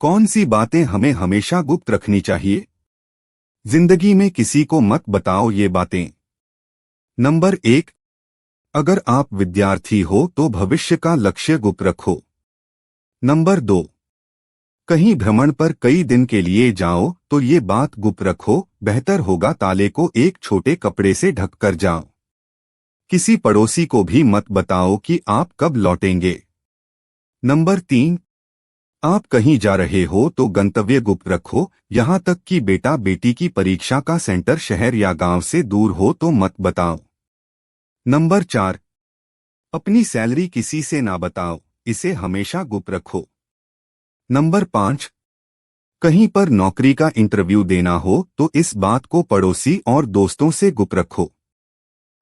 कौन सी बातें हमें हमेशा गुप्त रखनी चाहिए? जिंदगी में किसी को मत बताओ ये बातें। नंबर 1, अगर आप विद्यार्थी हो तो भविष्य का लक्ष्य गुप्त रखो। नंबर 2, कहीं भ्रमण पर कई दिन के लिए जाओ तो ये बात गुप्त रखो, बेहतर होगा ताले को एक छोटे कपड़े से ढक कर जाओ। किसी पड़ोसी को भी मत बताओ कि आप कब लौटेंगे। नंबर 3, आप कहीं जा रहे हो तो गंतव्य गुप्त रखो, यहां तक कि बेटा बेटी की परीक्षा का सेंटर शहर या गांव से दूर हो तो मत बताओ। नंबर 4, अपनी सैलरी किसी से ना बताओ, इसे हमेशा गुप्त रखो। नंबर 5, कहीं पर नौकरी का इंटरव्यू देना हो तो इस बात को पड़ोसी और दोस्तों से गुप्त रखो।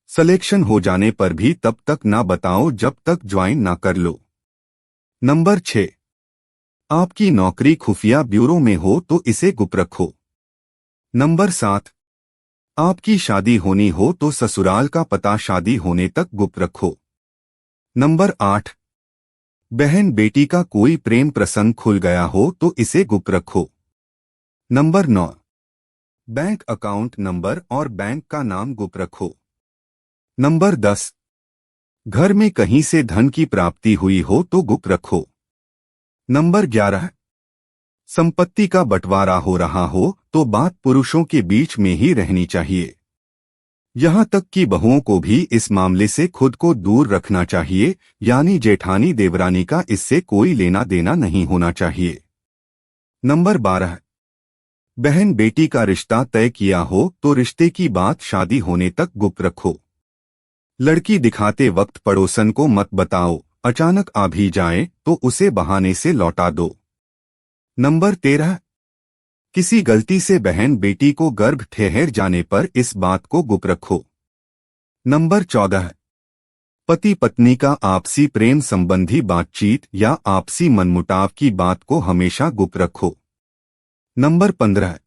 सिलेक्शन हो जाने पर भी तब तक ना बताओ जब तक ज्वाइन ना कर लो। नंबर 6, आपकी नौकरी खुफिया ब्यूरो में हो तो इसे गुप्त रखो। नंबर 7, आपकी शादी होनी हो तो ससुराल का पता शादी होने तक गुप्त रखो। नंबर 8, बहन बेटी का कोई प्रेम प्रसंग खुल गया हो तो इसे गुप्त रखो। नंबर 9, बैंक अकाउंट नंबर और बैंक का नाम गुप्त रखो। नंबर 10, घर में कहीं से धन की प्राप्ति हुई हो तो गुप्त रखो। नंबर 11, संपत्ति का बंटवारा हो रहा हो तो बात पुरुषों के बीच में ही रहनी चाहिए। यहां तक कि बहुओं को भी इस मामले से खुद को दूर रखना चाहिए, यानी जेठानी देवरानी का इससे कोई लेना देना नहीं होना चाहिए। नंबर 12, बहन बेटी का रिश्ता तय किया हो तो रिश्ते की बात शादी होने तक गुप्त रखो। लड़की दिखाते वक्त पड़ोसन को मत बताओ, अचानक आ भी जाए तो उसे बहाने से लौटा दो। नंबर 13, किसी गलती से बहन बेटी को गर्भ ठहर जाने पर इस बात को गुप्त रखो। नंबर 14, पति पत्नी का आपसी प्रेम संबंधी बातचीत या आपसी मनमुटाव की बात को हमेशा गुप्त रखो। नंबर 15,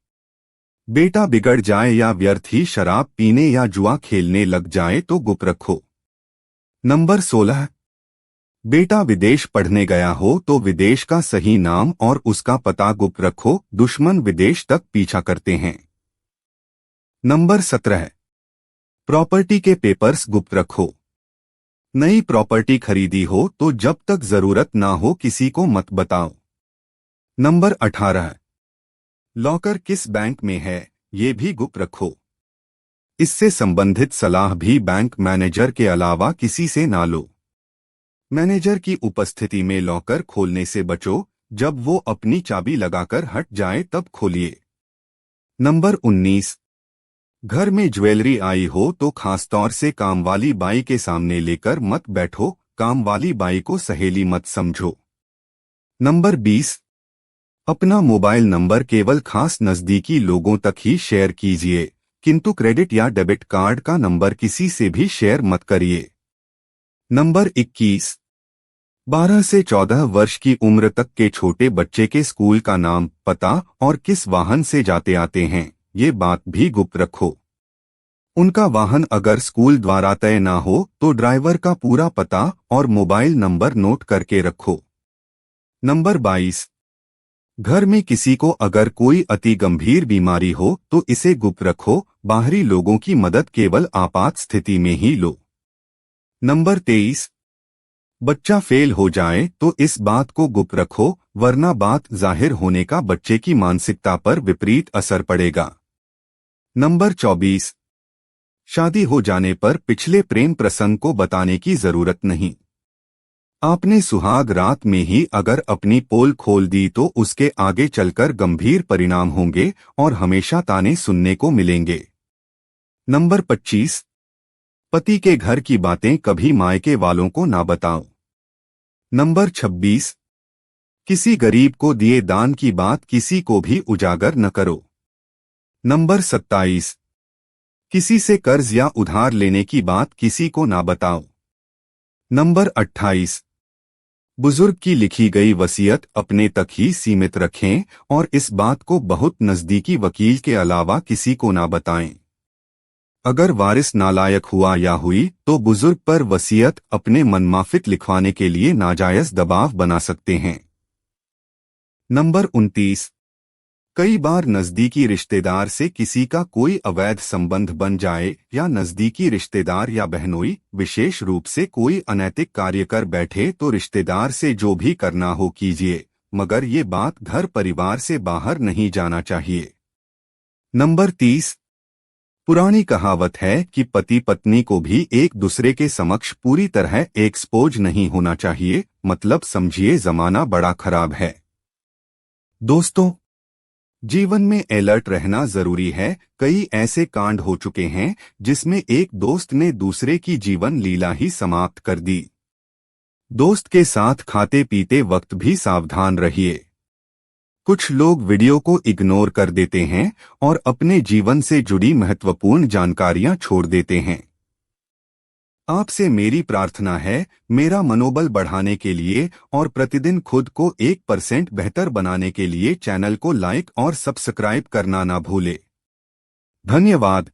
बेटा बिगड़ जाए या व्यर्थ ही शराब पीने या जुआ खेलने लग जाए तो गुप्त रखो। नंबर 16, बेटा विदेश पढ़ने गया हो तो विदेश का सही नाम और उसका पता गुप्त रखो, दुश्मन विदेश तक पीछा करते हैं। नंबर 17, प्रॉपर्टी के पेपर्स गुप्त रखो। नई प्रॉपर्टी खरीदी हो तो जब तक जरूरत ना हो किसी को मत बताओ। नंबर 18, लॉकर किस बैंक में है ये भी गुप्त रखो। इससे संबंधित सलाह भी बैंक मैनेजर के अलावा किसी से ना लो। मैनेजर की उपस्थिति में लॉकर खोलने से बचो, जब वो अपनी चाबी लगाकर हट जाए तब खोलिए। नंबर 19, घर में ज्वेलरी आई हो तो खासतौर से कामवाली बाई के सामने लेकर मत बैठो, कामवाली बाई को सहेली मत समझो। नंबर 20, अपना मोबाइल नंबर केवल खास नजदीकी लोगों तक ही शेयर कीजिए, किंतु क्रेडिट या डेबिट कार्ड का नंबर किसी से भी शेयर मत करिए। नंबर 21, 12 से 14 वर्ष की उम्र तक के छोटे बच्चे के स्कूल का नाम, पता और किस वाहन से जाते आते हैं ये बात भी गुप्त रखो। उनका वाहन अगर स्कूल द्वारा तय ना हो तो ड्राइवर का पूरा पता और मोबाइल नंबर नोट करके रखो। नंबर 22, घर में किसी को अगर कोई अति गंभीर बीमारी हो तो इसे गुप्त रखो, बाहरी लोगों की मदद केवल आपात स्थिति में ही लो। नंबर 23, बच्चा फेल हो जाए तो इस बात को गुप्त रखो, वरना बात जाहिर होने का बच्चे की मानसिकता पर विपरीत असर पड़ेगा। नंबर 24, शादी हो जाने पर पिछले प्रेम प्रसंग को बताने की जरूरत नहीं। आपने सुहाग रात में ही अगर अपनी पोल खोल दी तो उसके आगे चलकर गंभीर परिणाम होंगे और हमेशा ताने सुनने को मिलेंगे। नंबर 25, पति के घर की बातें कभी मायके वालों को ना बताओ। नंबर 26, किसी गरीब को दिए दान की बात किसी को भी उजागर न करो। नंबर 27, किसी से कर्ज या उधार लेने की बात किसी को ना बताओ। नंबर 28, बुजुर्ग की लिखी गई वसीयत अपने तक ही सीमित रखें और इस बात को बहुत नजदीकी वकील के अलावा किसी को ना बताएं। अगर वारिस नालायक हुआ या हुई तो बुजुर्ग पर वसीयत अपने मनमाफिक लिखवाने के लिए नाजायज दबाव बना सकते हैं। नंबर 29। कई बार नजदीकी रिश्तेदार से किसी का कोई अवैध संबंध बन जाए या नजदीकी रिश्तेदार या बहनोई विशेष रूप से कोई अनैतिक कार्य कर बैठे तो रिश्तेदार से जो भी करना हो कीजिए, मगर ये बात घर परिवार से बाहर नहीं जाना चाहिए। नंबर 30। पुरानी कहावत है कि पति पत्नी को भी एक दूसरे के समक्ष पूरी तरह एक्सपोज नहीं होना चाहिए, मतलब समझिए जमाना बड़ा खराब है। दोस्तों, जीवन में अलर्ट रहना जरूरी है। कई ऐसे कांड हो चुके हैं जिसमें एक दोस्त ने दूसरे की जीवन लीला ही समाप्त कर दी। दोस्त के साथ खाते पीते वक्त भी सावधान रहिए। कुछ लोग वीडियो को इग्नोर कर देते हैं और अपने जीवन से जुड़ी महत्वपूर्ण जानकारियां छोड़ देते हैं। आपसे मेरी प्रार्थना है, मेरा मनोबल बढ़ाने के लिए और प्रतिदिन खुद को 1% बेहतर बनाने के लिए चैनल को लाइक और सब्सक्राइब करना ना भूले। धन्यवाद।